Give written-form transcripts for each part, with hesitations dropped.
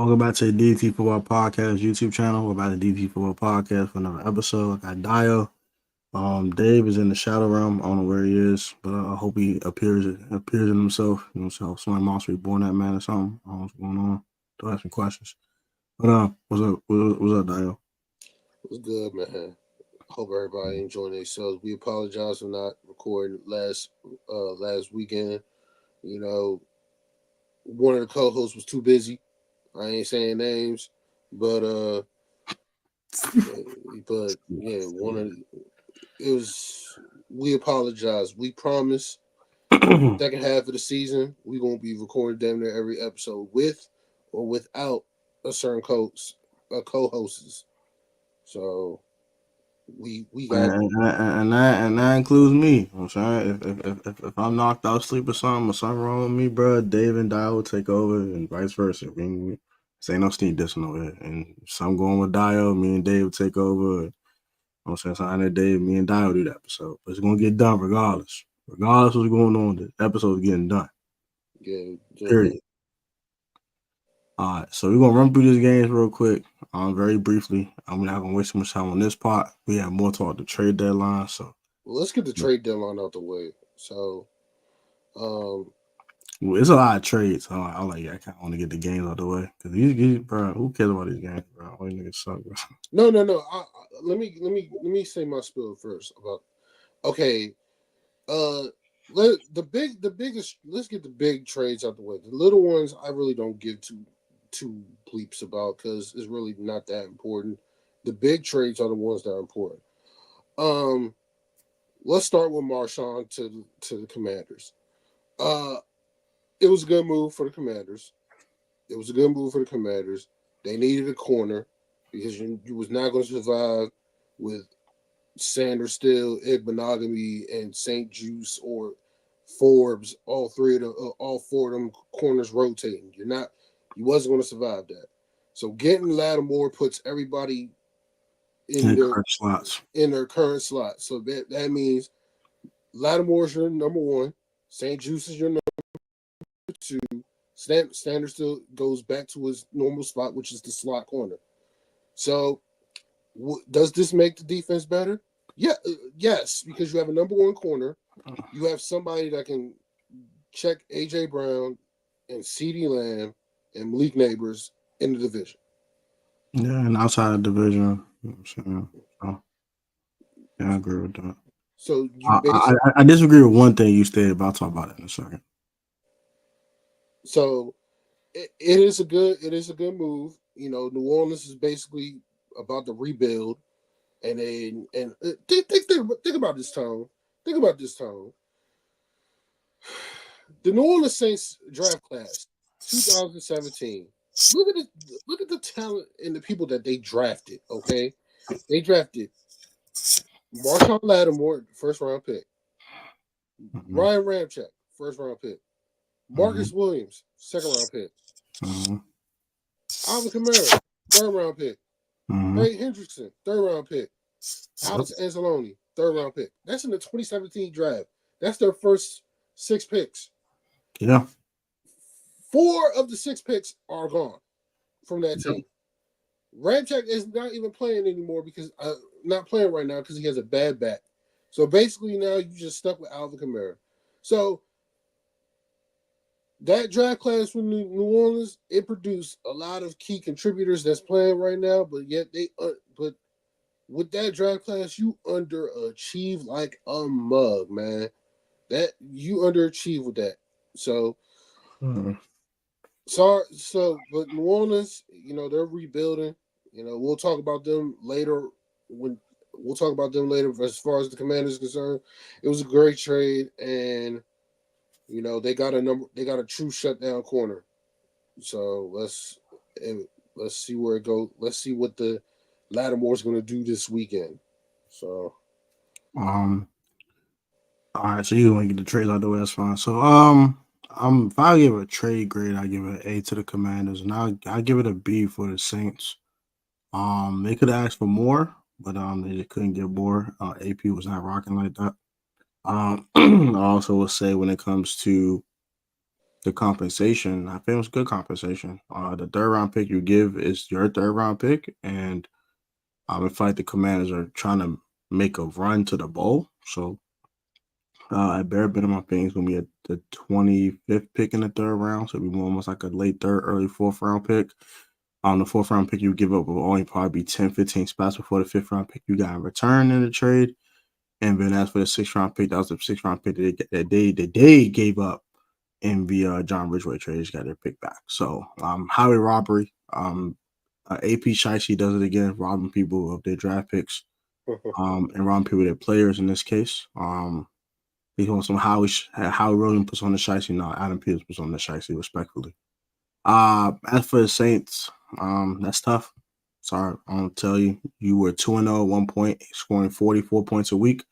Welcome back to the DT Football Podcast YouTube channel. We're back to DT Football Podcast for another episode. I got Dio. Dave is in the shadow realm. I don't know where he is, but I hope he appears in himself. You know, so somebody must be born that man or something. I don't know what's going on. Don't ask some questions. But what's up? What's up, Dio? What's good, man? Hope everybody enjoying themselves. We apologize for not recording last weekend. You know, one of the co-hosts was too busy. I ain't saying names, but yeah, one of it was. We apologize. We promise. Second half of the season, we gonna be recording damn near every episode with or without a certain co-hosts. So we got and that includes me. You know what I'm saying if I'm knocked out sleep or something wrong with me, bro, Dave and Dio will take over and vice versa. This ain't no Steve dissing over here. And if something going with Dio, me and Dave will take over. You know what I'm saying? Something that Dave, me and Dio will do that episode. But it's gonna get done regardless. Regardless of what's going on, the episode's getting done. yeah. Period. All right, so we're gonna run through these games real quick, very briefly. I'm not gonna waste too much time on this part. We have more talk the trade deadline, so Let's get the trade deadline out the way. So, it's a lot of trades. So I kind of want to get the games out the way because these, bro, who cares about these games, bro? All these niggas suck, bro. No. Let me say my spiel first about. Okay, the biggest. Let's get the big trades out the way. The little ones I really don't give two bleeps about because it's really not that important. The big trades are the ones that are important. Let's start with Marshawn to the Commanders. It was a good move for the Commanders. They needed a corner because you was not going to survive with Sanders Still, Igbenogany, and St. Juice or Forbes. All four of them corners rotating. You wasn't going to survive that. So getting Lattimore puts everybody in their current slot. So that means Lattimore's your number one. St. Juice is your number two. Sanders still goes back to his normal spot, which is the slot corner. So, does this make the defense better? Yeah, yes, because you have a number one corner. You have somebody that can check AJ Brown and CeeDee Lamb and Malik Neighbors in the division. Yeah, and outside the division, you know what I'm saying? So, yeah, I agree with that. So I disagree with one thing you stated, but I'll talk about it in a second. So it is a good move. You know, New Orleans is basically about to rebuild, and think about this tone. Think about this tone. The New Orleans Saints draft class, 2017. Look at the talent and the people that they drafted. Okay, they drafted Marshawn Lattimore, first round pick. Mm-hmm. Ryan Ramczyk, first round pick. Marcus Williams, second round pick. Alvin Kamara, third round pick. Ray Hendrickson, third round pick. Alex Anzalone, third round pick. That's in the 2017 draft. That's their first 6 picks. Yeah. 4 of the 6 picks are gone from that team. Ramczyk is not even playing anymore because not playing right now because he has a bad back. So basically now you just stuck with Alvin Kamara. So that draft class from New Orleans, it produced a lot of key contributors that's playing right now, but yet but with that draft class, you underachieve like a mug, man. That you underachieve with that. So but New Orleans, you know, they're rebuilding. You know, we'll talk about them later as far as the Commanders concerned. It was a great trade, and you know, they got a true shutdown corner. So let's see where it goes. Let's see what the Lattimore's going to do this weekend. So, all right. So you want to get the trades out the way? That's fine. So, if I give a trade grade, I give it an A to the Commanders, and I give it a B for the Saints. They could ask for more, but they just couldn't get more. AP was not rocking like that. I also will say when it comes to the compensation, I think it was good compensation. The third round pick you give is your third round pick, and I feel like the Commanders are trying to make a run to the bowl. So at bare minimum, I think it's gonna be the 25th pick in the third round. So it'll be almost like a late third, early fourth round pick. On the fourth round pick you give up will only probably be 10, 15 spots before the fifth round pick you got in return in the trade. And then as for the sixth round pick, that was the sixth round pick that they gave up in the John Ridgeway trade. They just got their pick back. So highway robbery. AP Shicey does it again, robbing people of their draft picks, and robbing people of their players in this case. He's on some Howie Roseman puts on the Shicey. No, Adam Peters puts on the Shicey, respectfully. As for the Saints, that's tough. Sorry, I don't tell you. You were 2-0 at one point, scoring 44 points a week,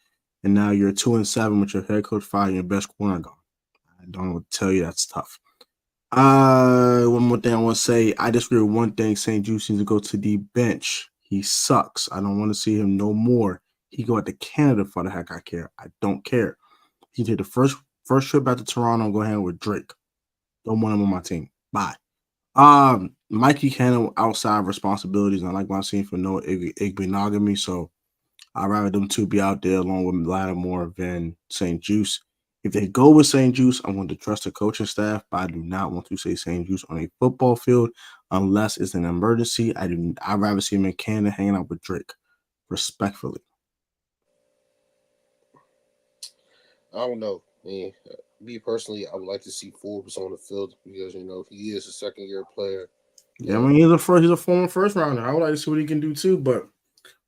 and now you're 2-7 with your head coach firing your best corner gone. I don't know what to tell you. That's tough. One more thing I want to say. I disagree with one thing. St. Juice needs to go to the bench. He sucks. I don't want to see him no more. He go out to Canada for the heck I care. I don't care. He did the first trip back to Toronto. Go ahead with Drake. Don't want him on my team. Bye. Mikey handle outside responsibilities. I like what I've seen for Noah Igbenogamy, so I'd rather them two be out there along with Lattimore than St. Juice. If they go with St. Juice, I want to trust the coaching staff, but I do not want to say St. Juice on a football field unless it's an emergency. I'd rather see him in Canada hanging out with Drake, respectfully. I don't know. Me personally, I would like to see Forbes on the field because he is a second-year player. Yeah, I mean he's a former first rounder. I would like to see what he can do too, but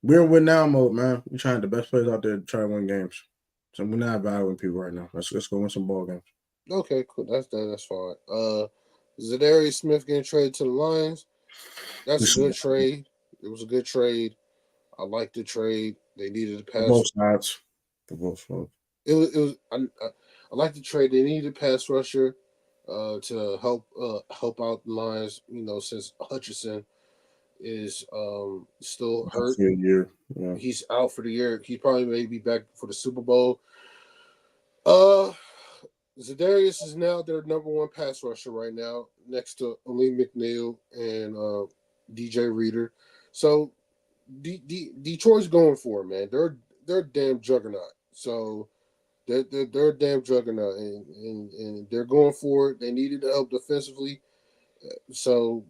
we're in win now mode, man. We're trying the best players out there to try to win games. So we're not valuing people right now. Let's go win some ball games. Okay, cool. That's fine. Zadarius Smith getting traded to the Lions. That's a good trade. It was a good trade. I like the trade. They needed a pass. Both sides. For both sides. It was. I like the trade. They needed a pass rusher to help out the Lions. Since Hutchinson is still hurt. Yeah. He's out for the year. He probably may be back for the Super Bowl. Zadarius is now their number one pass rusher right now, next to Aleem McNeil and DJ Reader. So Detroit's going for it, man. They're a damn juggernaut. So they're a damn juggernaut, and they're going for it. They needed help defensively, so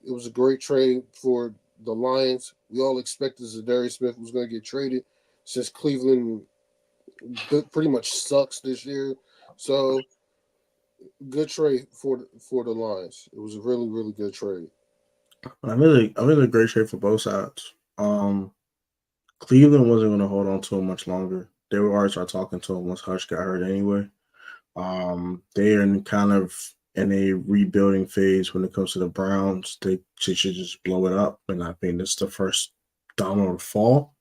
it was a great trade for the Lions. We all expected Zadarius Smith was going to get traded since Cleveland pretty much sucks this year. So good trade for the Lions. It was a really, really good trade. I think a great trade for both sides. Cleveland wasn't going to hold on to him much longer. They were already start talking to him once Hutch got hurt anyway. They're in a rebuilding phase when it comes to the Browns. They should just blow it up, and I think this is the first domino to fall.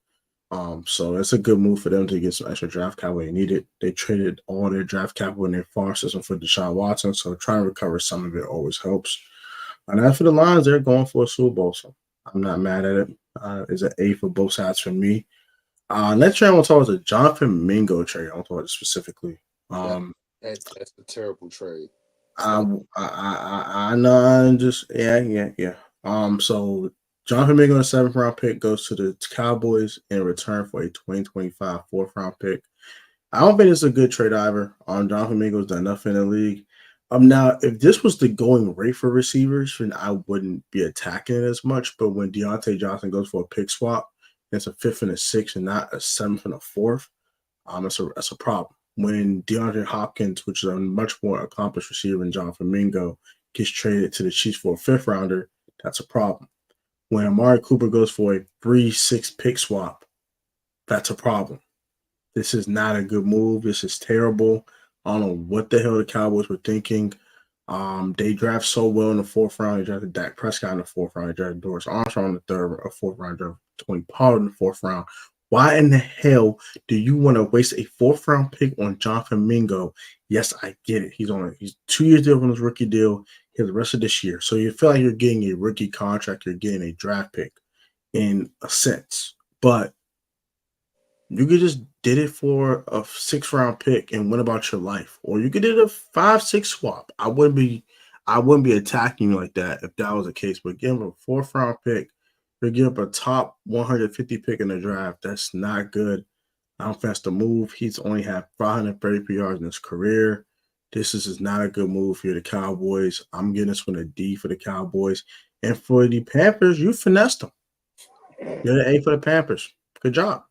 So it's a good move for them to get some extra draft capital they needed. They traded all their draft capital in their farm system for Deshaun Watson, so trying to recover some of it always helps. And as for the Lions, they're going for a Super Bowl, so I'm not mad at it. It's an A for both sides for me. Next trade I want to talk about is the Jonathan Mingo trade. I want to talk about it specifically. That's a terrible trade. I know. Yeah. So Jonathan Mingo, the 7th round pick, goes to the Cowboys in return for a 2025 4th round pick. I don't think it's a good trade either. Jonathan Mingo's done enough in the league. Now, if this was the going rate for receivers, then I wouldn't be attacking it as much. But when Deontay Johnson goes for a pick swap, it's a 5th and a 6th and not a 7th and a 4th. That's a problem. When DeAndre Hopkins, which is a much more accomplished receiver than Jonathan Mingo, gets traded to the Chiefs for a 5th rounder, that's a problem. When Amari Cooper goes for a 3-6 pick swap, that's a problem. This is not a good move. This is terrible. I don't know what the hell the Cowboys were thinking. They draft so well in the 4th round. They drafted Dak Prescott in the 4th round. They drafted Doris Armstrong in the 3rd or 4th round. They drafted Tony Pollard in the 4th round. Why in the hell do you want to waste a 4th round pick on Jonathan Mingo? Yes, I get it. He's 2 years deal on his rookie deal. He has the rest of this year. So you feel like you're getting a rookie contract. You're getting a draft pick in a sense. But You could just did it for a 6th-round pick and went about your life, or you could did a 5-6 swap. I wouldn't be attacking you like that if that was the case. But give him a 4th-round pick, you give up a top 150 pick in the draft. That's not good. I don't think that's the move. He's only had 530 yards in his career. This is not a good move for the Cowboys. I'm getting this one a D for the Cowboys. And for the Panthers, you finessed them. You're an A for the Panthers. Good job.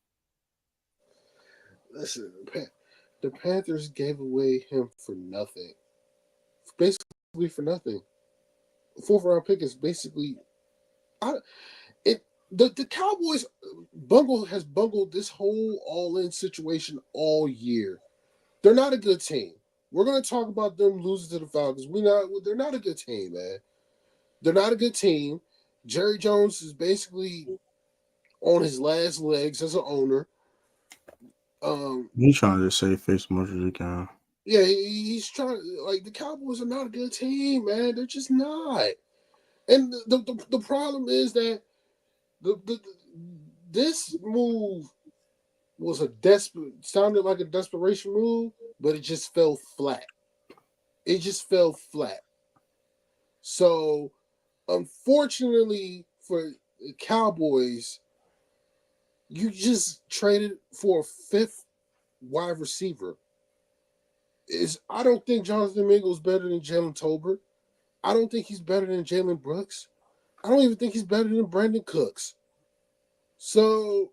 Listen, the Panthers gave away him for nothing. Basically for nothing. 4th-round pick is basically the Cowboys has bungled this whole all-in situation all year. They're not a good team. We're going to talk about them losing to the Falcons. They're not a good team, man. They're not a good team. Jerry Jones is basically on his last legs as an owner. He's trying to save face as much as he can. Yeah, he's trying. Like, the Cowboys are not a good team, man. They're just not. And the problem is that this move was sounded like a desperation move, but it just fell flat. It just fell flat. So, unfortunately for the Cowboys, you just traded for a 5th wide receiver. I don't think Jonathan Mingo is better than Jalen Tolbert. I don't think he's better than Jalen Brooks. I don't even think he's better than Brandon Cooks. So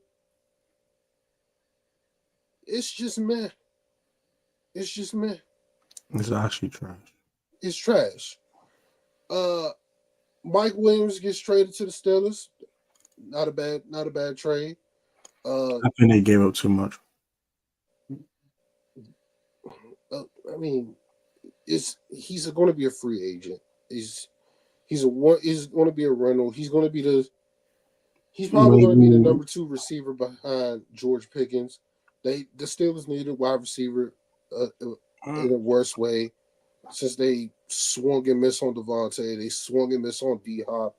it's just meh. It's just meh. It's actually trash. It's trash. Mike Williams gets traded to the Steelers. Not a bad trade. I think they gave up too much. I mean, he's going to be a free agent. He's going to be a rental. He's probably going to be the number 2 receiver behind George Pickens. The Steelers needed a wide receiver in a worse way, since they swung and missed on Devontae, they swung and missed on D-Hop,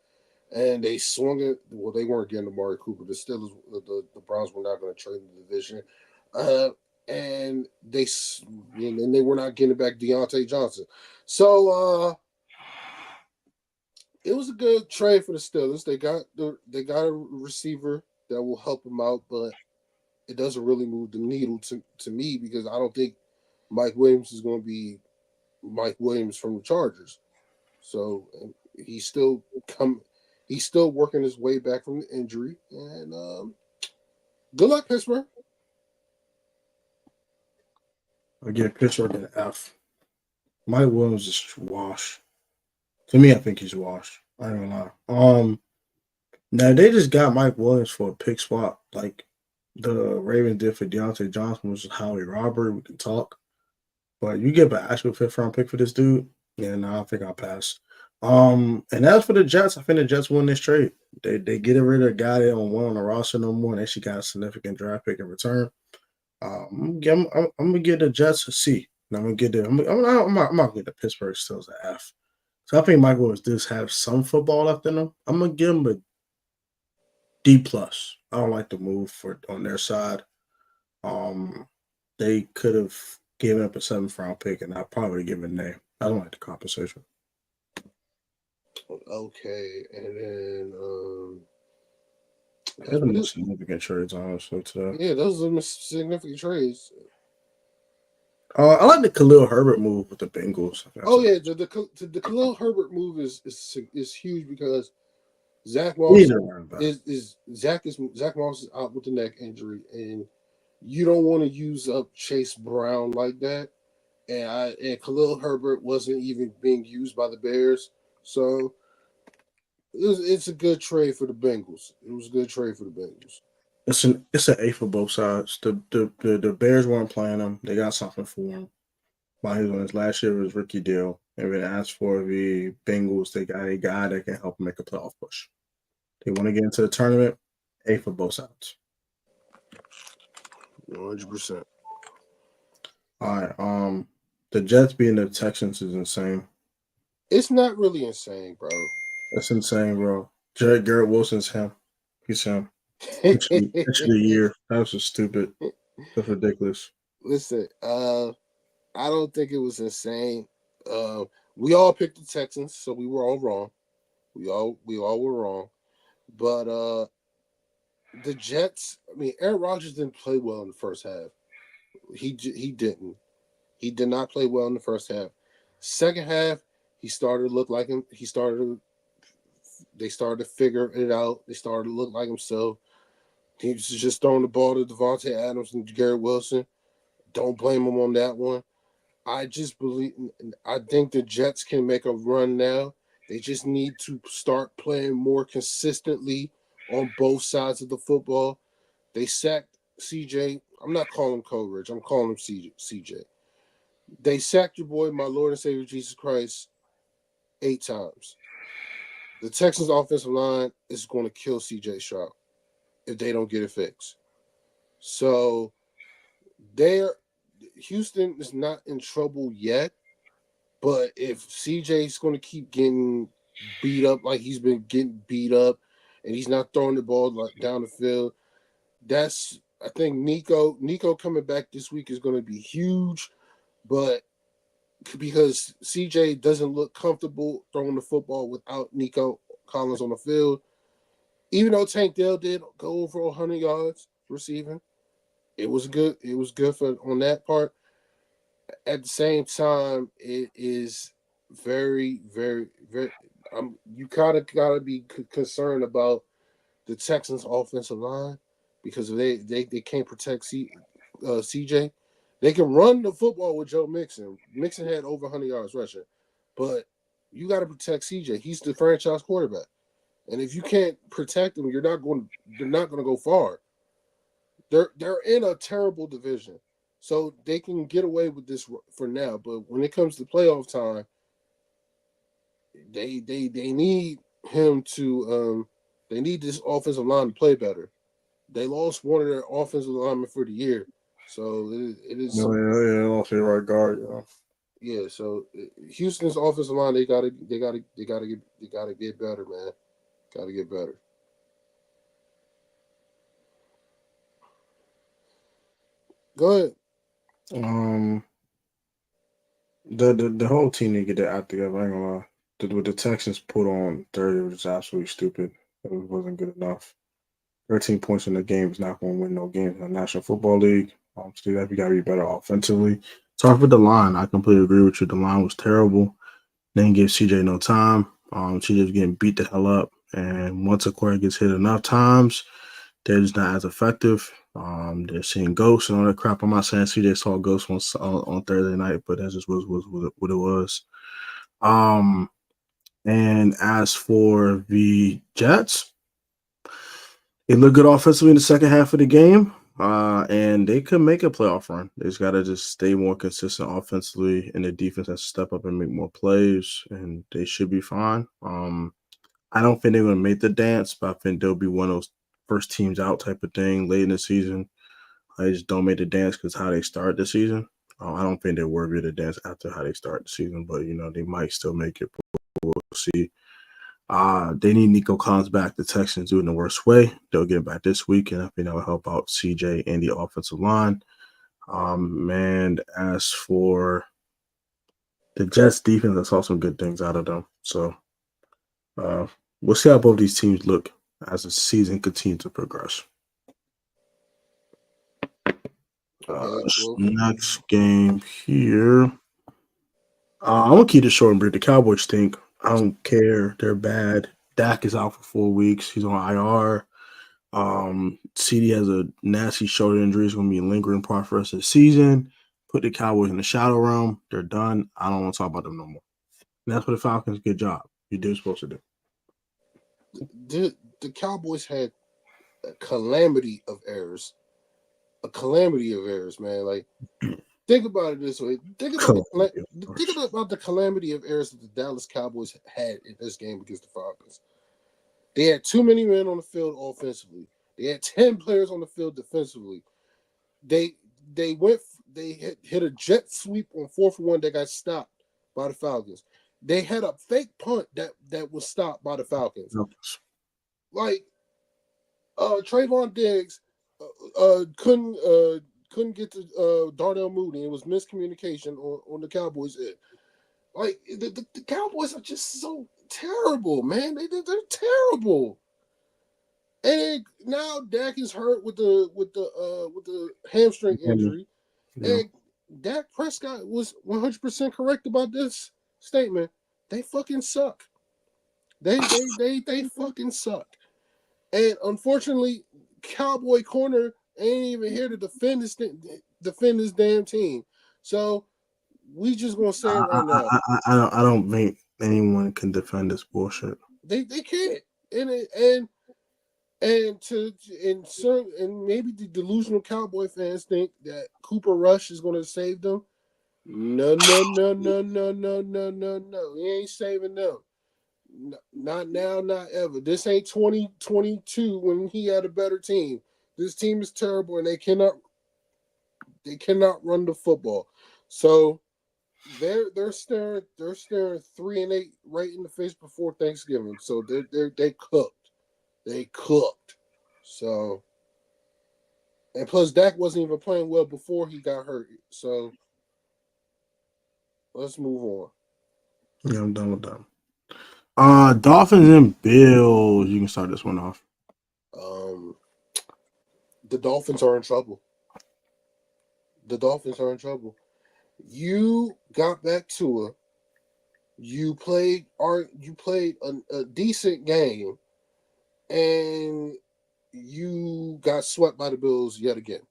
and they swung it. Well, they weren't getting Amari Cooper. The Steelers, the Browns were not going to trade in the division, and they were not getting back Deontay Johnson. So it was a good trade for the Steelers. They got a receiver that will help them out, but it doesn't really move the needle to me, because I don't think Mike Williams is going to be Mike Williams from the Chargers. So he's still working his way back from the injury. And good luck, Pittsburgh. Again, Pittsburgh an F. Mike Williams is washed. To me, I think he's washed. I ain't gonna lie. Now they just got Mike Williams for a pick swap, like the Ravens did for Deontay Johnson, which is Howie Robert. We can talk, but you give an actual 5th-round pick for this dude, yeah, no, I think I'll pass. And as for the Jets, I think the Jets win this trade. They get rid of a guy they don't want on the roster no more, and they actually got a significant draft pick in return. I'm gonna give the Jets a C. And I'm gonna get the I'm not gonna get the Pittsburgh Steelers an F. So I think Mike Williams does have some football left in him. I'm gonna give him a D plus. I don't like the move on their side. They could have given up a 7th-round pick, and I probably give it an A. I don't like the compensation. Okay, and then those are the most significant trades, honestly. Today. Yeah, those are the significant trades. I like the Khalil Herbert move with the Bengals. The Khalil Herbert move is huge, because Zach Moss Zach Moss is out with the neck injury, and you don't want to use up Chase Brown like that. And Khalil Herbert wasn't even being used by the Bears, so it's a good trade for the Bengals. It was a good trade for the Bengals. It's an A for both sides. The Bears weren't playing him. They got something for him. While he was on his last year of his rookie deal, and then as for the Bengals, they got a guy that can help them make a playoff push. They want to get into the tournament. A for both sides. 100%. All right. The Jets beating the Texans is insane. It's not really insane, bro. That's insane, bro. Garrett Wilson's him. He's him. Pitch of the year. That was just stupid. That's ridiculous. Listen, I don't think it was insane. We all picked the Texans, so we were all wrong. We all were wrong. But the Jets, I mean, Aaron Rodgers didn't play well in the first half. He didn't. He did not play well in the first half. Second half, he started to look like him. They started to figure it out. They started to look like himself. He was just throwing the ball to Devontae Adams and Garrett Wilson. Don't blame him on that one. I just believe. I think the Jets can make a run now. They just need to start playing more consistently on both sides of the football. They sacked CJ. I'm not calling him Coleridge. I'm calling him CJ. They sacked your boy, my Lord and Savior Jesus Christ, 8 times. The Texans' offensive line is going to kill CJ Stroud if they don't get it fixed. So Houston is not in trouble yet, but if CJ's going to keep getting beat up like he's been getting beat up, and he's not throwing the ball like down the field, I think Nico coming back this week is going to be huge, but because CJ doesn't look comfortable throwing the football without Nico Collins on the field, even though Tank Dell did go over 100 yards receiving, it was good. It was good for on that part. At the same time, it is very, very, very. You kind of gotta be concerned about the Texans' offensive line because they can't protect CJ. They can run the football with Joe Mixon. Mixon had over 100 yards rushing, but you got to protect CJ. He's the franchise quarterback, and if you can't protect him, they're not going to go far. They're in a terrible division, so they can get away with this for now. But when it comes to playoff time, they need him to they need this offensive line to play better. They lost one of their offensive linemen for the year, so it is. No, yeah, lost their right guard. Yeah, so Houston's offensive line they gotta get better, man. Gotta get better. Go ahead. Um, the whole team need to get their act together. I ain't gonna lie. What the Texans put on 30 was just absolutely stupid. It wasn't good enough. 13 points in the game is not going to win no games in the National Football League. To do that, we got to be better offensively. Start with the line. I completely agree with you. The line was terrible. They didn't give CJ no time. CJ was getting beat the hell up. And once a quarter gets hit enough times, they're just not as effective. They're seeing ghosts and all that crap. I'm not saying CJ saw ghosts on Thursday night, but that just was what it was. And as for the Jets, they look good offensively in the second half of the game, and they could make a playoff run. They just got to just stay more consistent offensively, and the defense has to step up and make more plays, and they should be fine. I don't think they're going to make the dance, but I think they'll be one of those first teams out type of thing late in the season. I just don't make the dance because how they start the season. I don't think they're worthy of the dance after how they start the season, but they might still make it. We'll see. They need Nico Collins back. The Texans do it in the worst way. They'll get him back this week, and I think that will help out CJ and the offensive line. And as for the Jets defense, I saw some good things out of them. So we'll see how both these teams look as the season continues to progress. Okay, well, Next game here. I'm gonna keep it short and brief. The Cowboys stink. I don't care. They're bad. Dak is out for 4 weeks. He's on IR. CD has a nasty shoulder injury. It's going to be a lingering part for us this season. Put the Cowboys in the shadow realm. They're done. I don't want to talk about them no more. And that's what the Falcons. Good job. You did what you're supposed to do. the Cowboys had a calamity of errors. A calamity of errors, man. Like, think about it this way. Think about the calamity of errors that the Dallas Cowboys had in this game against the Falcons. They had too many men on the field offensively. They had 10 players on the field defensively. They hit a jet sweep on 4th and 1 that got stopped by the Falcons. They had a fake punt that was stopped by the Falcons. Like, Trayvon Diggs couldn't get to Darnell Mooney. It was miscommunication on the Cowboys' end. Like the Cowboys are just so terrible, man. They're terrible. And now Dak is hurt with the hamstring injury, Yeah. and Dak Prescott was 100% correct about this statement. They fucking suck. They fucking suck. And unfortunately, Cowboy corner ain't even here to defend this damn team. So we just gonna say it right now. I don't think anyone can defend this bullshit. They can't. And maybe the delusional Cowboy fans think that Cooper Rush is gonna save them. No, no, no, no, no, no, no, no, no. He ain't saving them. Not now, not ever. This ain't 2022 when he had a better team. This team is terrible and they cannot run the football. So they're staring 3-8 right in the face before Thanksgiving. So they cooked. They cooked. So and plus Dak wasn't even playing well before he got hurt. So let's move on. Yeah, I'm done with that. Dolphins and Bills. You can start this one off. Um the Dolphins are in trouble. The Dolphins are in trouble. You got back to it. You played a decent game, and you got swept by the Bills yet again.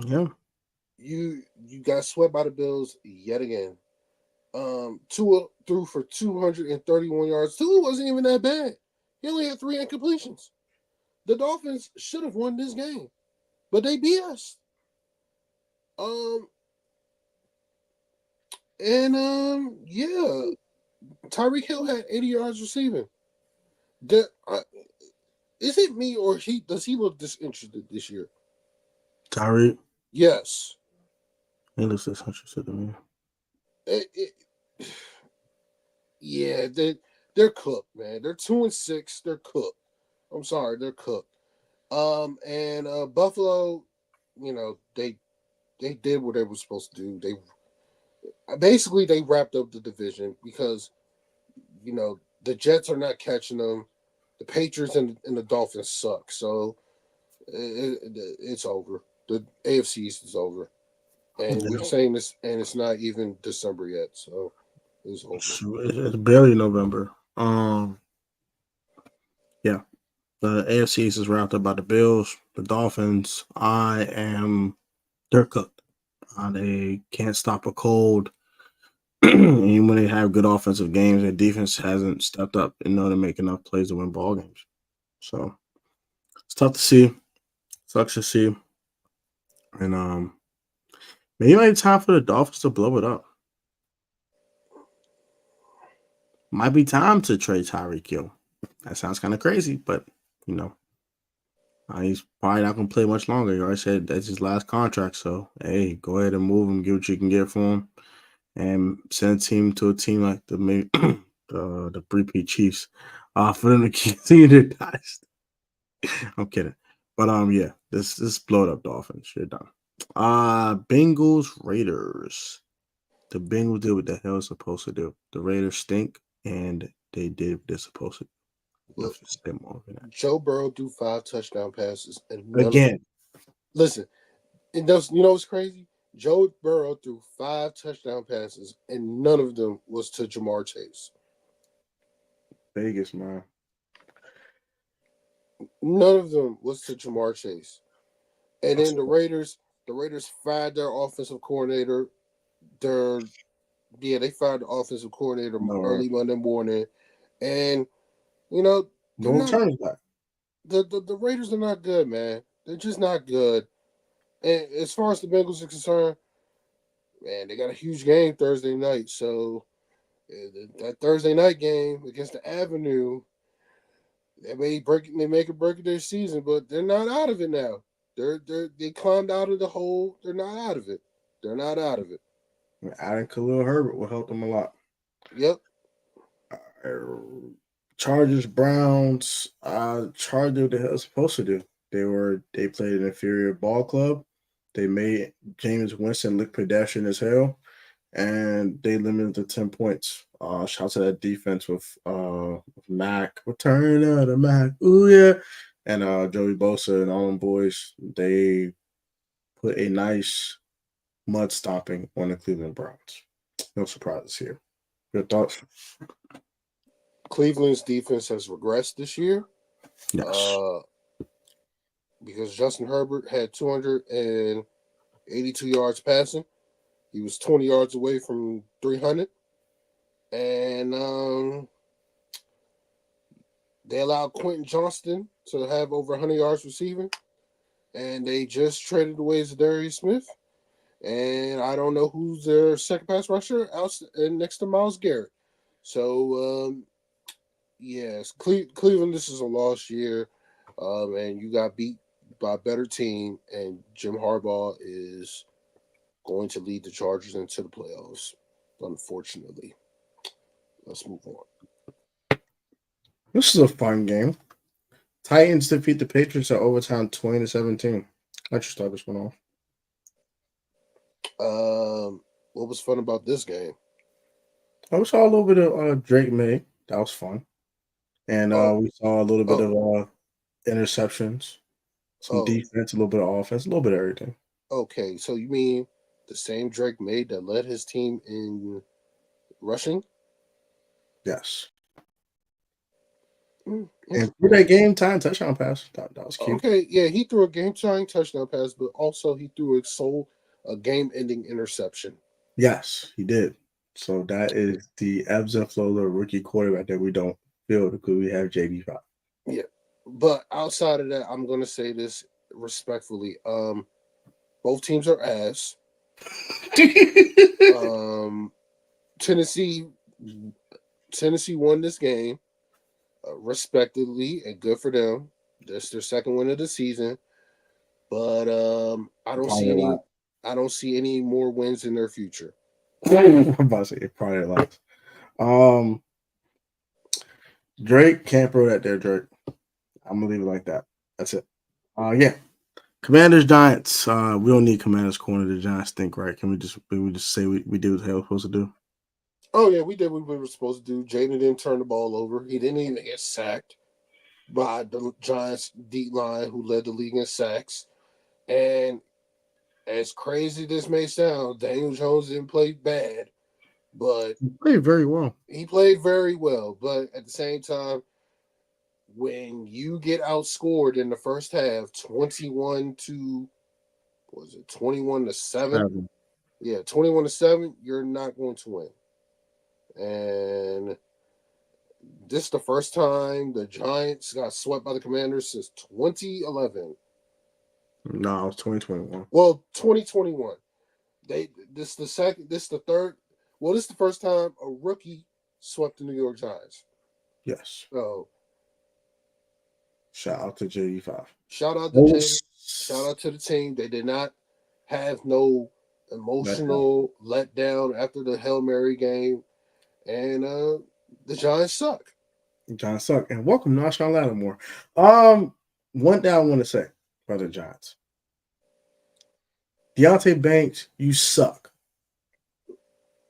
Yeah. You got swept by the Bills yet again. Tua threw for 231 yards. Tua wasn't even that bad. He only had 3 incompletions. The Dolphins should have won this game, but they beat us. Um, yeah, Tyreek Hill had 80 yards receiving. The, is it me or does he look disinterested this year? Tyreek. Yes. He looks disinterested to me. It, yeah, they're cooked, man. They're 2-6. They're cooked. I'm sorry, they're cooked. And Buffalo, they did what they were supposed to do. They wrapped up the division because the Jets are not catching them. The Patriots and the Dolphins suck. So it's over. The AFC East is over, and we're Yeah. saying this, and it's not even December yet. So it's over. It's barely November. Yeah. The AFC East is wrapped up by the Bills, the Dolphins. They're cooked. They can't stop a cold. Even when they have good offensive games, their defense hasn't stepped up in order to make enough plays to win ball games. So it's tough to see. Sucks to see. And maybe it might be time for the Dolphins to blow it up. Might be time to trade Tyreek Hill. That sounds kind of crazy, but you know, he's probably not going to play much longer. You already said that's his last contract. So, hey, go ahead and move him, get what you can get for him, and send a team to a team like the three-peat Chiefs for them to continue their dynasty. I'm kidding. But, yeah, this blowed up Dolphins. You're done. Bengals, Raiders. The Bengals did what the hell it's supposed to do. The Raiders stink, and they did what they're supposed to do. Look, Nothing to say more than that. Joe Burrow threw 5 touchdown passes, and Again. Listen, what's crazy? Joe Burrow threw 5 touchdown passes, and none of them was to Jamar Chase. Vegas, man. None of them was to Jamar Chase. And then the Raiders fired their offensive coordinator. They fired the offensive coordinator No, early Monday morning, and you know they're don't not turn it back. the Raiders are not good, man. They're just not good. And as far as the Bengals are concerned, man, they got a huge game Thursday night. So that Thursday night game against the Avenue, they make a break of their season, but they're not out of it now. They climbed out of the hole. They're not out of it. They're not out of it. Adding Khalil Herbert will help them a lot. Yep. Uh, Chargers, Browns. Chargers did what the hell it's supposed to do. They played an inferior ball club. They made James Winston look pedestrian as hell, and they limited to 10 points. Shout out to that defense with Mac. Return of the Mac. Ooh yeah. And Joey Bosa and all them boys, they put a nice mud stomping on the Cleveland Browns. No surprises here. Your thoughts? Cleveland's defense has regressed this year. Yes. Because Justin Herbert had 282 yards passing. He was 20 yards away from 300. And they allowed Quentin Johnston to have over 100 yards receiving. And they just traded away Zadarius Smith. And I don't know who's their second pass rusher next to Myles Garrett. So, yes, Cleveland, this is a lost year. And you got beat by a better team. And Jim Harbaugh is going to lead the Chargers into the playoffs, unfortunately. Let's move on. This is a fun game. Titans defeat the Patriots at overtime 20-17. Let's just start this one off. What was fun about this game? We saw a little bit of Drake May. That was fun. And we saw a little bit of interceptions, some defense, a little bit of offense, a little bit of everything. Okay, so you mean the same Drake May that led his team in rushing? Yes. And threw that game-time touchdown pass. That was cute. Okay, yeah, he threw a game-tying touchdown pass, but also he threw a game-ending interception. Yes, he did. So that is the ebbs and flows of rookie quarterback that we don't feel because we have JD5. Yeah, but outside of that, I'm going to say this respectfully. Both teams are ass. Tennessee won this game respectively, and good for them. That's their second win of the season. But I don't see any more wins in their future. I'm about to say it probably last. Drake can't throw that there, Drake. I'm gonna leave it like that. That's it. Yeah. Commanders, Giants. We don't need Commanders corner. The Giants think, right? Can we just say we did what the hell we're supposed to do? Oh yeah, we did what we were supposed to do. Jaden didn't turn the ball over. He didn't even get sacked by the Giants D line, who led the league in sacks. And as crazy this may sound, Daniel Jones didn't play bad, but he played very well. He played very well, but at the same time, when you get outscored in the first half, 21-7? Yeah, 21-7, you're not going to win. And this is the first time the Giants got swept by the Commanders since 2011. No, it was 2021. Well, 2021. This is the third. Well, this is the first time a rookie swept the New York Giants. Yes. So, shout out to JD5. Shout out to Jaden. Shout out to the team. They did not have no emotional letdown after the Hail Mary game. And the Giants suck. Giants suck. And welcome, Marshawn Lattimore. One thing I want to say about the Giants. Deontay Banks, you suck.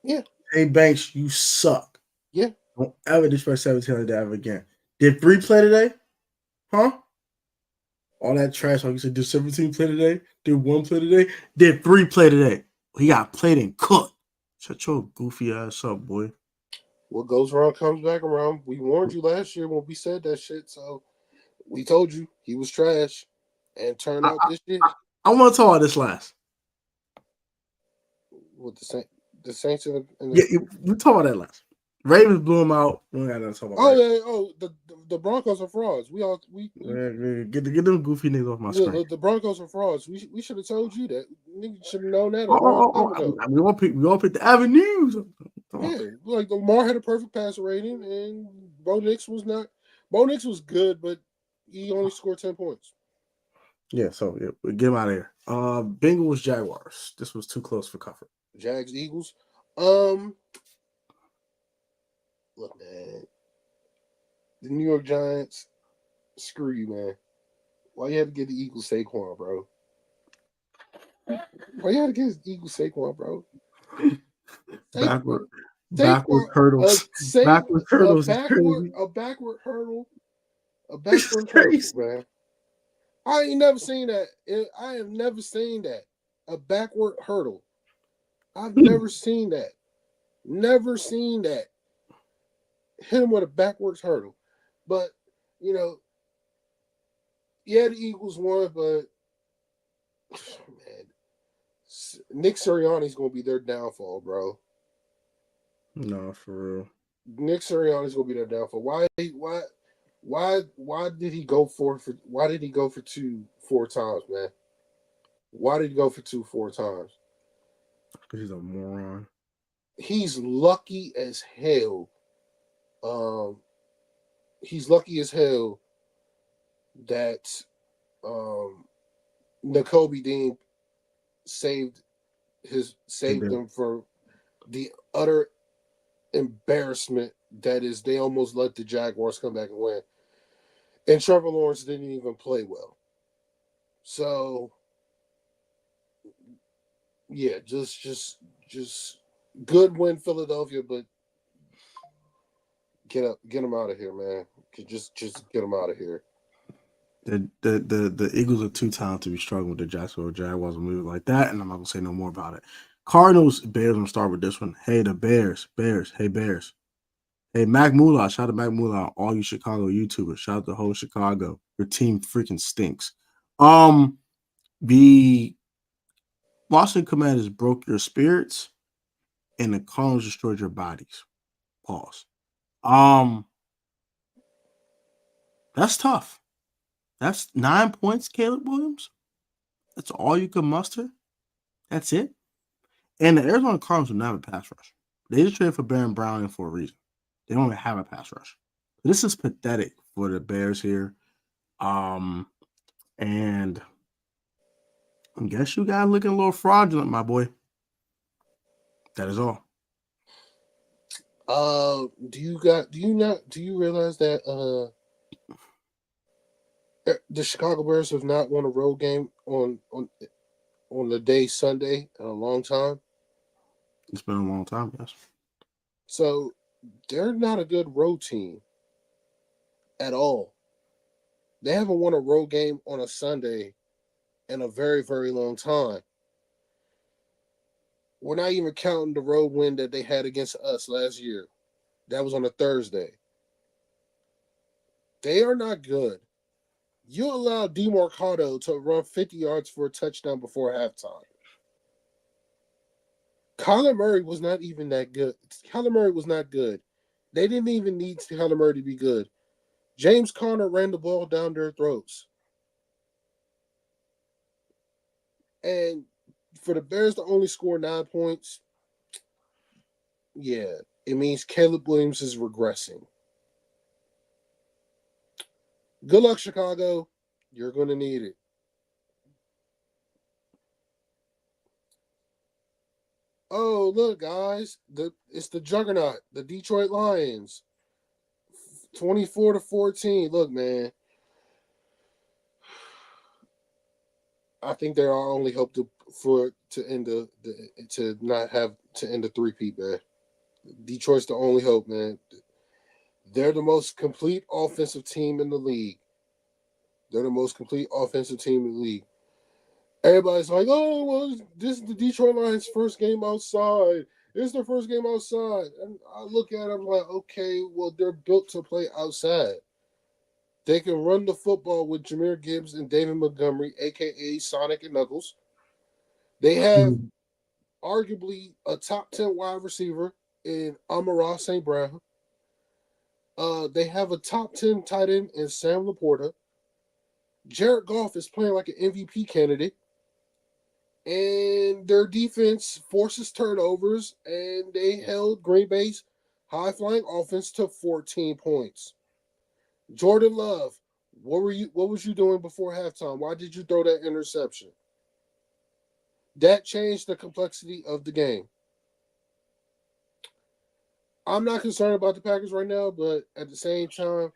Yeah. Deontay Banks, you suck. Yeah. Don't ever disrespect 17 like that ever again. Did 3 play today? Huh? All that trash, like you said, did 17 play today? Did 1 play today? Did 3 play today? He got played and cooked. Shut your goofy ass up, boy. What goes around comes back around. We warned you last year when we said that shit, so we told you he was trash. And turned out this shit. I want to talk about this last. With the Saints in the yeah, we talk about that last. Ravens blew them out. We got to talk about the Broncos are frauds. Get them goofy niggas off my screen. The Broncos are frauds. We should have told you that. Niggas should have known that. We all picked the avenues. Yeah, like Lamar had a perfect passer rating, and Bo Nix was not. Bo Nix was good, but he only scored 10 points. Yeah, so we get him out of here. Bengals, Jaguars. This was too close for comfort. Jags, Eagles. Look, man. The New York Giants, screw you, man. Why you had to get the Eagles Saquon, bro? Why you had to get the Eagles Saquon, bro? Backward, Saquon, backward Saquon, hurdles. Backward hurdles is crazy. a backward hurdle, It's crazy. man. I ain't never seen that. I have never seen that. A backward hurdle. I've never seen that. Never seen that. Hit him with a backwards hurdle. But, you know, yeah, the Eagles won, but man, Nick Sirianni's gonna be their downfall, bro. No, for real. Nick Sirianni's gonna be their downfall. Why did he go for why did he go for 4 times, man? Why did he go for 4 times? Because he's a moron. He's lucky as hell. He's lucky as hell that N'Kobe Dean saved them from the utter embarrassment that is they almost let the Jaguars come back and win. And Trevor Lawrence didn't even play well. So yeah, just good win Philadelphia, but get him out of here, man. Just get him out of here. The Eagles are too talented to be struggling with the Jacksonville Jaguars and move like that, and I'm not gonna say no more about it. Cardinals, Bears. I'm gonna start with this one. Hey, the Bears. Hey, Bears. Hey, Mac Moolah. Shout out to Mac Moolah. All you Chicago YouTubers. Shout out to the whole Chicago. Your team freaking stinks. The Washington Commanders broke your spirits, and the Cardinals destroyed your bodies. Pause. That's tough. That's 9 points, Caleb Williams. That's all you can muster. That's it. And the Arizona Cardinals will not have a pass rush. They just traded for Baron Browning for a reason. They don't have a pass rush. This is pathetic for the Bears here. And I guess you guys looking a little fraudulent, my boy. That is all. Do you realize that the Chicago Bears have not won a road game on the day Sunday in a long time? It's been a long time, yes. So they're not a good road team at all. They haven't won a road game on a Sunday in a very, very long time. We're not even counting the road win that they had against us last year. That was on a Thursday. They are not good. You allowed DeMarcado to run 50 yards for a touchdown before halftime. Kyler Murray was not even that good. Kyler Murray was not good. They didn't even need Kyler Murray to be good. James Conner ran the ball down their throats. And for the Bears to only score 9 points, yeah, it means Caleb Williams is regressing. Good luck, Chicago. You're going to need it. Oh, look, guys. It's the juggernaut, the Detroit Lions. 24-14. Look, man. I think they're our only hope to end the three-peat, man. Detroit's the only hope, man. They're the most complete offensive team in the league. Everybody's like, oh, well, this is the Detroit Lions' first game outside. It's their first game outside. And I look at them like, okay, well, they're built to play outside. They can run the football with Jahmyr Gibbs and David Montgomery, a.k.a. Sonic and Knuckles. They have arguably a top 10 wide receiver in Amon-Ra St. Brown. They have a top 10 tight end in Sam Laporta. Jared Goff is playing like an MVP candidate. And their defense forces turnovers, and they held Green Bay's high-flying offense to 14 points. Jordan Love, what was you doing before halftime? Why did you throw that interception? That changed the complexity of the game. I'm not concerned about the Packers right now, but at the same time,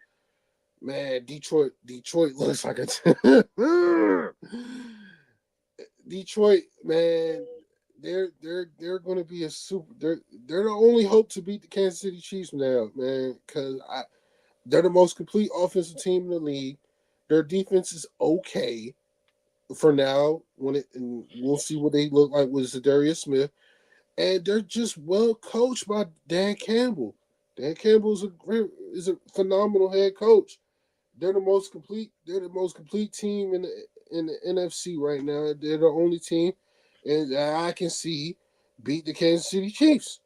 Man, Detroit looks like a Detroit, man. They're going to be a super. They're the only hope to beat the Kansas City Chiefs now, man. Because they're the most complete offensive team in the league. Their defense is okay for now. And we'll see what they look like with Zadarius Smith, and they're just well coached by Dan Campbell. Dan Campbell is a phenomenal head coach. They're the most complete. They're the most complete team in the NFC right now. They're the only team, and that I can see beat the Kansas City Chiefs.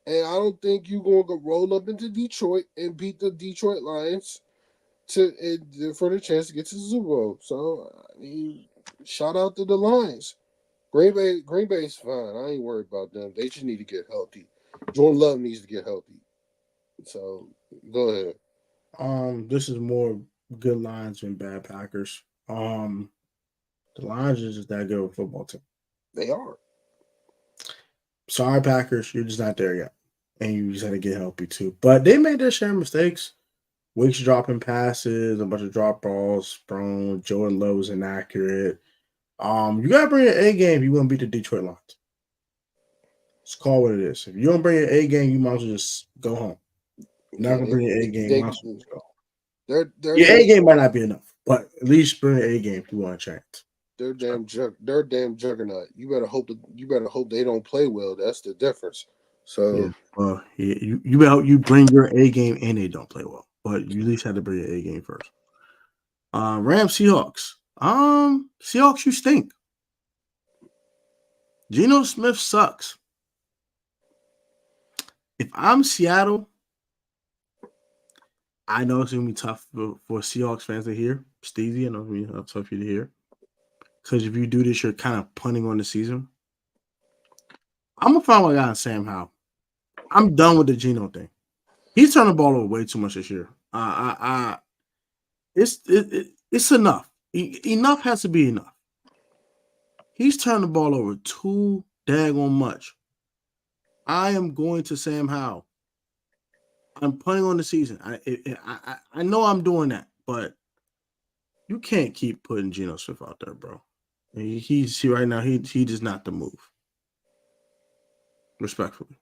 And I don't think you're going to go roll up into Detroit and beat the Detroit Lions for the chance to get to the Super Bowl. So I mean, shout out to the Lions. Green Bay's fine. I ain't worried about them. They just need to get healthy. Jordan Love needs to get healthy. So go ahead. This is more good Lions than bad Packers. The Lions is just that good of a football team. They are. Sorry, Packers, you're just not there yet, and you just had to get healthy too. But they made their share of mistakes. Weeks dropping passes, a bunch of drop balls thrown. Jordan Love was inaccurate. You gotta bring your A game if you want to beat the Detroit Lions. It's called what it is. If you don't bring your A game, you might as well just go home. Not gonna bring your A game. Might as well just go. Your A game might not be enough, but at least bring your A game if you want a chance. They're damn juggernaut. You better hope they don't play well. That's the difference. So you better hope you bring your A game and they don't play well, but you at least had to bring your A game first. Rams Seahawks. Seahawks, you stink. Geno Smith sucks. If I'm Seattle, I know it's gonna be tough for Seahawks fans to hear. Steezy, I know it's gonna be tough for you to hear. Because if you do this, you're kind of punting on the season. I'm gonna find my guy in Sam Howell. I'm done with the Geno thing. He's turned the ball over way too much this year. It's enough. Enough has to be enough. He's turned the ball over too daggone much. I am going to Sam Howell. I'm punting on the season. I know I'm doing that, but you can't keep putting Geno Smith out there, bro. He's right now. He does not the move. Respectfully,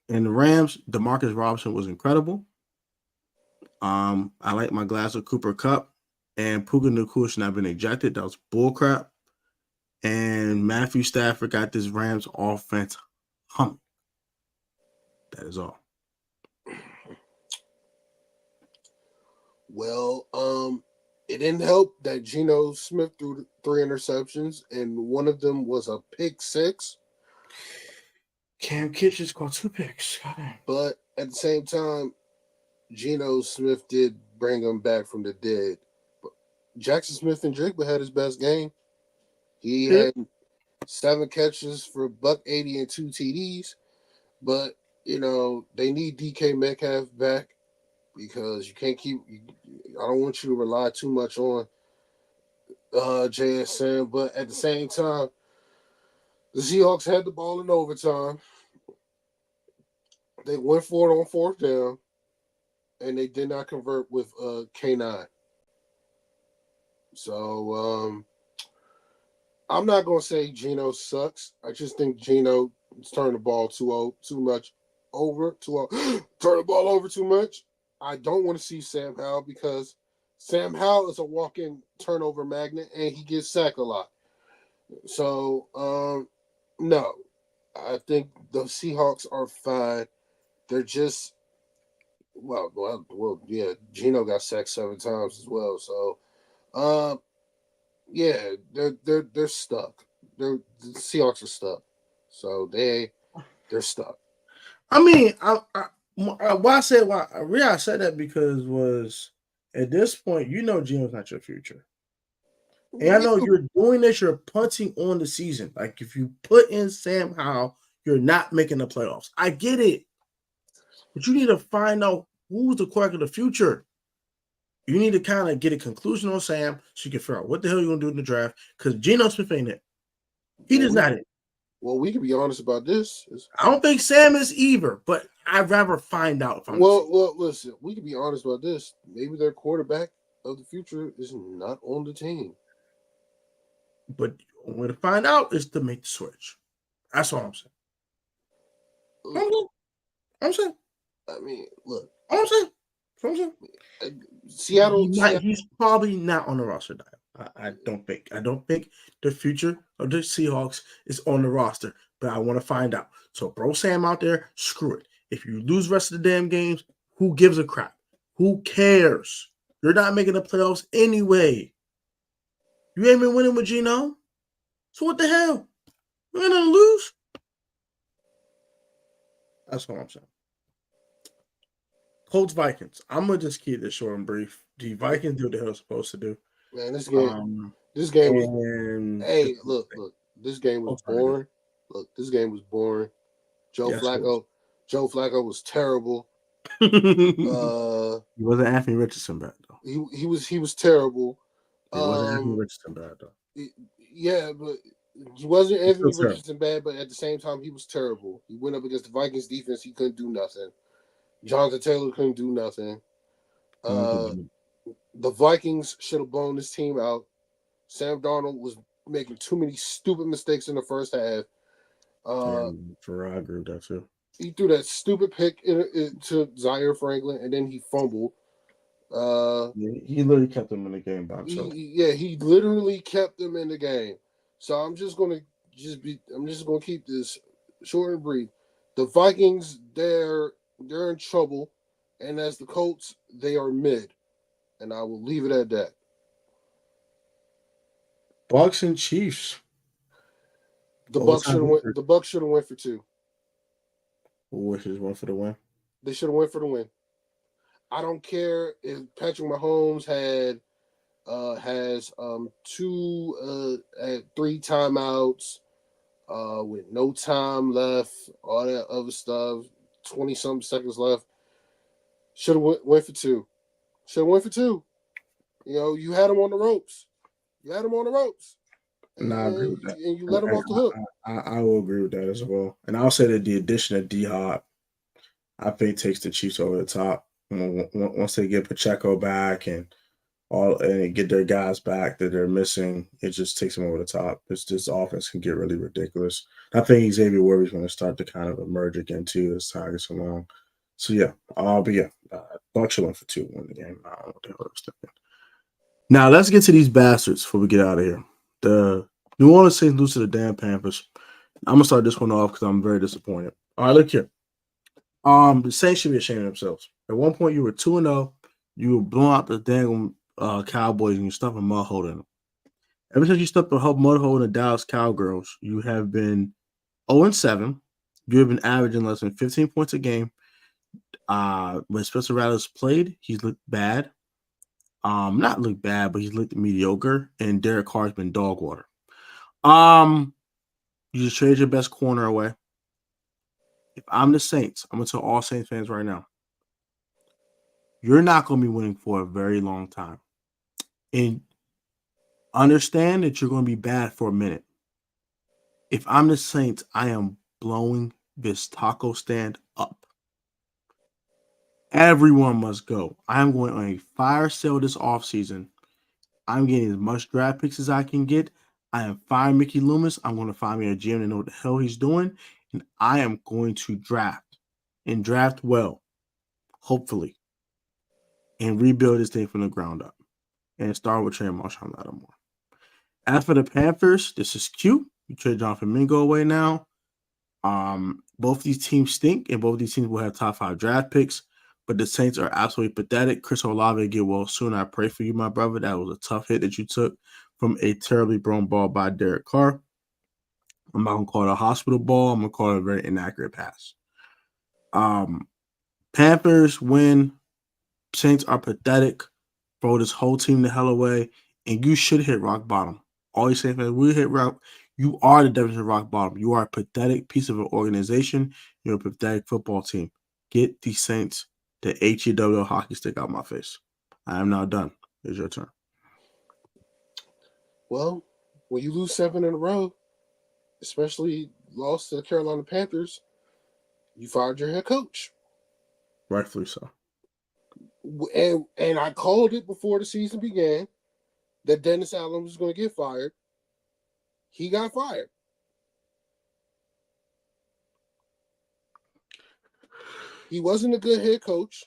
and the Rams, Demarcus Robinson was incredible. I like my glass of Cooper Kupp, and Puka Nacua should not have been ejected. That was bullcrap. And Matthew Stafford got this Rams offense humming. That is all. Well, it didn't help that Geno Smith threw 3 interceptions, and one of them was a pick 6. Cam Kitchens caught 2 picks. But at the same time, Geno Smith did bring him back from the dead. But Jackson Smith-Njigba had his best game. He had 7 catches for $180 and 2 TDs. But, they need DK Metcalf back because you can't keep – I don't want you to rely too much on JSN. But at the same time, the Seahawks had the ball in overtime. They went for it on 4th down, and they did not convert with K9. So I'm not going to say Geno sucks. I just think Geno turned the ball too much over. Turn the ball over too much. I don't want to see Sam Howell because Sam Howell is a walk-in turnover magnet, and he gets sacked a lot. So, no. I think the Seahawks are fine. They're just yeah. Geno got sacked 7 times as well. So, yeah, they're stuck. The Seahawks are stuck. So they're stuck. I mean, I said that because was at this point, Geno's not your future. And I know you're doing this, you're punting on the season. Like if you put in Sam Howell, you're not making the playoffs. I get it. But you need to find out who's the quarterback of the future. You need to kind of get a conclusion on Sam so you can figure out what the hell you're going to do in the draft because Geno Smith ain't it. He does not it. Well, we can be honest about this. I don't think Sam is either, but I'd rather find out if I'm the Saints. Well, listen, we can be honest about this. Maybe their quarterback of the future is not on the team. But the only way to find out is to make the switch. That's all I'm saying. I'm saying. I mean, look. I'm saying. Seattle. He's probably not on the roster dial. I don't think. I don't think the future of the Seahawks is on the roster, but I want to find out. So, bro, Sam out there, screw it. If you lose the rest of the damn games, who gives a crap? Who cares? You're not making the playoffs anyway. You ain't been winning with Geno. So what the hell? You're gonna lose. That's what I'm saying. Colts Vikings. I'm gonna just keep this short and brief. The Vikings do what the hell they're supposed to do. Man, this game was. Hey, look. This game was boring. Look, this game was boring. Joe Flacco was terrible. He wasn't Anthony Richardson bad though. He was terrible. He wasn't Anthony Richardson bad though. Yeah, but he wasn't Anthony Richardson bad, but at the same time, he was terrible. He went up against the Vikings defense. He couldn't do nothing. Jonathan Taylor couldn't do nothing. The Vikings should have blown this team out. Sam Darnold was making too many stupid mistakes in the first half. I agree with that too. He threw that stupid pick to Zaire Franklin, and then he fumbled. He literally kept them in the game by himself. He literally kept them in the game. So I'm just gonna keep this short and brief. The Vikings, they're in trouble, and as the Colts, they are mid, and I will leave it at that. Bucks and Chiefs. The Bucks should have went for 2. Which is one for the win. They should have went for the win. I don't care if Patrick Mahomes has 3 timeouts with no time left, all that other stuff, 20-something seconds left. Should have went for 2. Should have went for 2. You know, you had him on the ropes. And I agree with that. And you let him off the hook. I will agree with that as well. And I'll say that the addition of D-Hop, I think, takes the Chiefs over the top. Once they get Pacheco back and get their guys back that they're missing, it just takes them over the top. This offense can get really ridiculous. I think Xavier Worthy's going to start to kind of emerge again too as time gets along. So yeah, Bucks should win for 2 win the game. I don't know what the hell I was thinking. Now let's get to these bastards before we get out of here. The New Orleans Saints lose to the damn Panthers. I'm gonna start this one off because I'm very disappointed. All right, look here. The Saints should be ashamed of themselves. At one point, you were 2-0. You were blowing out the dang Cowboys, and you stuffed a mud hole in them. Ever since you stuffed a mud hole in the Dallas Cowgirls, you have been 0-7. You have been averaging less than 15 points a game. When Spencer Rattler's played, he's looked bad. Not looked bad, but he's looked mediocre. And Derek Carr's been dog water. You just traded your best corner away. If I'm the Saints, I'm going to tell all Saints fans right now, you're not going to be winning for a very long time. And understand that you're going to be bad for a minute. If I'm the Saints, I am blowing this taco stand up. Everyone must go. I'm going on a fire sale this offseason. I'm getting as much draft picks as I can get. I am firing Mickey Loomis. I'm going to find me a GM to know what the hell he's doing. And I am going to draft and draft well, hopefully, and rebuild this thing from the ground up and start with Trey Marshawn Lattimore. As for the Panthers, this is cute. You trade Jonathan Mingo away now. Both these teams stink, and both these teams will have top 5 draft picks, but the Saints are absolutely pathetic. Chris Olave, get well soon. I pray for you, my brother. That was a tough hit that you took from a terribly thrown ball by Derek Carr. I'm not going to call it a hospital ball. I'm going to call it a very inaccurate pass. Panthers win. Saints are pathetic. Throw this whole team the hell away. And you should hit rock bottom. All you Saints fans, we hit rock. You are the definition of rock bottom. You are a pathetic piece of an organization. You're a pathetic football team. Get the Saints the HEW hockey stick out my face. I am now done. It's your turn. Well, when you lose 7 in a row, especially lost to the Carolina Panthers, you fired your head coach. Rightfully so. And I called it before the season began that Dennis Allen was going to get fired. He got fired. He wasn't a good head coach.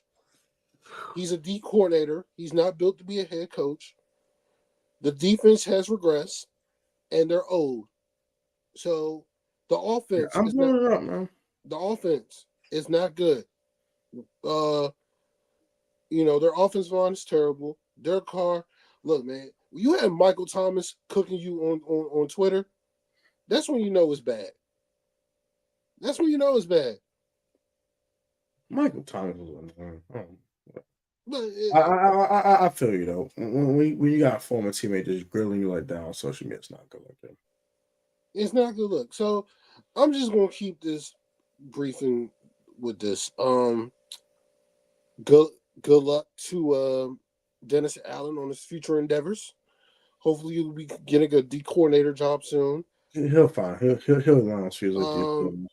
He's a D coordinator. He's not built to be a head coach. The defense has regressed, and they're old. So the offense I'm is pulling not, it up, man. the offense is not good. Their offensive line is terrible. Their car, look, man, you have Michael Thomas cooking you on Twitter. That's when you know it's bad. That's when you know it's bad. Michael Thomas is one. But I feel you though. When you got a former teammate just grilling you like that on social media, it's not good like that. it's not good look. So I'm just gonna keep this briefing with this. Good luck to Dennis Allen on his future endeavors. Hopefully you'll be getting a D coordinator job soon. He'll find. He'll launch his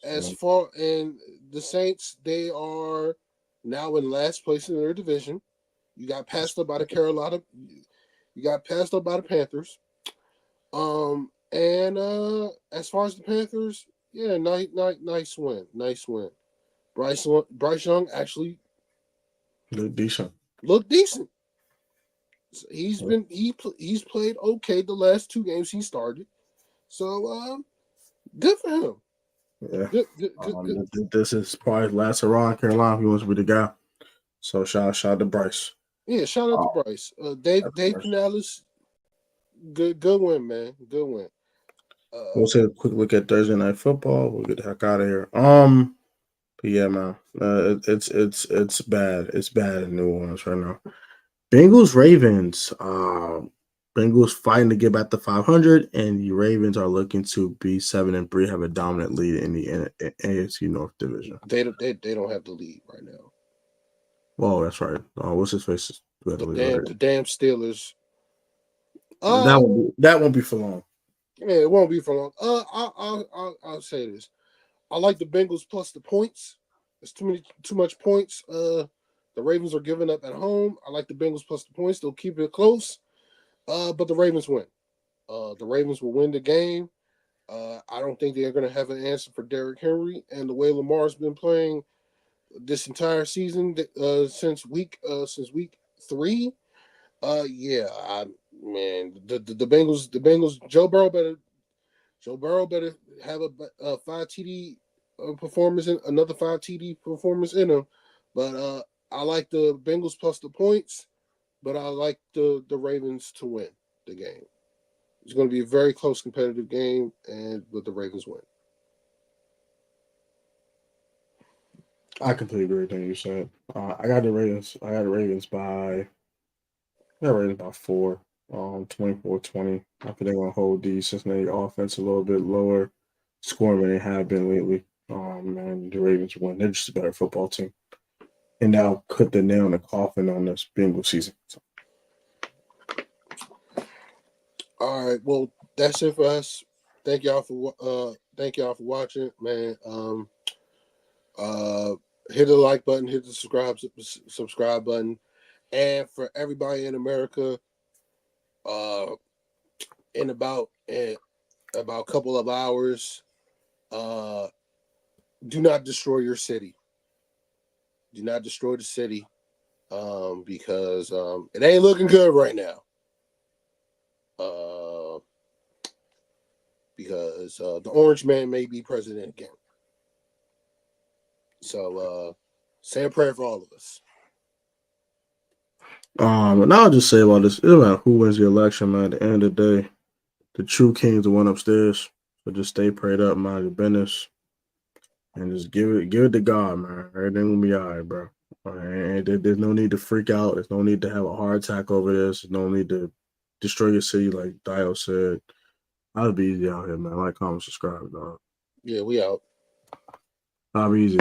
As far and the Saints, they are now in last place in their division. You got passed up by the Carolina. You got passed up by the Panthers. And as far as the Panthers, yeah, nice win. Bryce Young actually look decent. looked decent. He's played okay the last 2 games he started. So good for him. Yeah. Good. This is probably last around Carolina. He wants to be the guy. So shout out to Bryce. Yeah, shout out to Bryce. Dave Canales, good win, man. Good win. We'll take a quick look at Thursday Night Football. We'll get the heck out of here. But yeah, man, it's bad. It's bad in New Orleans right now. Bengals Ravens. Bengals fighting to get back to 500, and the Ravens are looking to be 7-3, have a dominant lead in the AFC North division. They don't have the lead right now. Oh, that's right. What's his face? The damn Steelers. That won't be for long. Yeah, it won't be for long. I'll say this. I like the Bengals plus the points. It's too much points. The Ravens are giving up at home. I like the Bengals plus the points. They'll keep it close. But the Ravens win. The Ravens will win the game. I don't think they're going to have an answer for Derrick Henry, and the way Lamar's been playing this entire season since week 3. The Bengals. Joe Burrow better have a 5 TD performance, another 5 TD performance in him. But I like the Bengals plus the points, but I like the Ravens to win the game. It's going to be a very close, competitive game, but the Ravens win. I completely agree with everything you said. I got the Ravens. I got the Ravens by 4, 24-20. I think they're gonna hold the Cincinnati offense a little bit lower scoring than they have been lately. And the Ravens win. They're just a better football team, and that'll put the nail in the coffin on this Bengals season. So. All right, well, that's it for us. Thank y'all for watching, man. Hit the like button, hit the subscribe button, and for everybody in America, in about a couple of hours, do not destroy your city. Do not destroy the city, because it ain't looking good right now. Because the Orange Man may be president again. So say a prayer for all of us. And I'll just say about this: it doesn't matter who wins the election, man. At the end of the day, the true king's the one upstairs. So just stay prayed up, mind your business, and just give it to God, man. Everything will be all right, bro. And there's no need to freak out. There's no need to have a heart attack over this. There's no need to destroy your city, like Dio said. I'll be easy out here, man. Like, comment, subscribe, dog. Yeah, we out. I'll be easy.